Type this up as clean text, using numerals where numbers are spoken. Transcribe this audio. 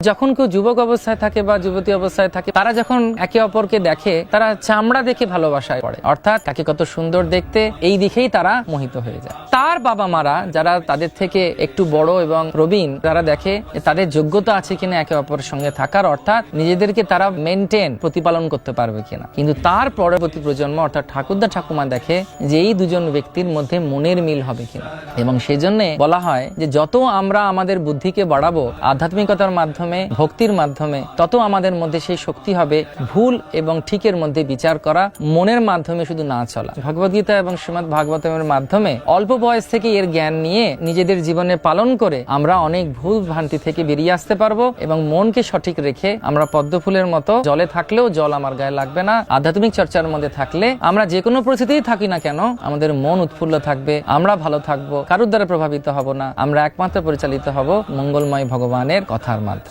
যখন কেউ যুবক অবস্থায় থাকে বা যুবতী অবস্থায় থাকে, তারা যখন একে অপরকে দেখে, তারা চামড়া দেখে ভালোবাসায় পড়ে, অর্থাৎ তাকে কত সুন্দর দেখতে, এই দিকেই তারা মোহিত হয়ে যায়। তার বাবা মারা যারা তাদের থেকে একটু বড় এবং প্রবীণ, তারা দেখে তাদের যোগ্যতা আছে কিনা একে অপরের সঙ্গে থাকার, অর্থাৎ নিজেদেরকে তারা মেনটেন প্রতিপালন করতে পারবে কিনা। কিন্তু তার পরবর্তী প্রজন্ম অর্থাৎ ঠাকুরদা ঠাকুমা দেখে যে এই দুজন ব্যক্তির মধ্যে মনের মিল হবে কিনা। এবং সেই জন্য বলা হয় যে যত আমরা আমাদের বুদ্ধিকে বাড়াবো আধ্যাত্মিকতার মাধ্যমে, ভক্তির মাধ্যমে, তত আমাদের মধ্যে সেই শক্তি হবে ভুল এবং ঠিকের মধ্যে বিচার করা, মনের মাধ্যমে শুধু না চলা। ভগবদ্গীতা এবং শ্রীমদ্ ভাগবতমের মাধ্যমে অল্প বয়স থেকে এর জ্ঞান নিয়ে নিজেদের জীবনে পালন করে আমরা অনেক ভুল ভ্রান্তি থেকে বেরিয়ে আসতে পারবো এবং মনকে সঠিক রেখে আমরা পদ্ম ফুলের মতো জলে থাকলেও জল আমার গায়ে লাগবে না। আধ্যাত্মিক চর্চার মধ্যে থাকলে আমরা যে কোনো পরিস্থিতিই থাকি না কেন, আমাদের মন উৎফুল্ল থাকবে, আমরা ভালো থাকবো, কারোর দ্বারা প্রভাবিত হব না, আমরা একমাত্র পরিচালিত হব মঙ্গলময় ভগবানের কথার মাধ্যমে।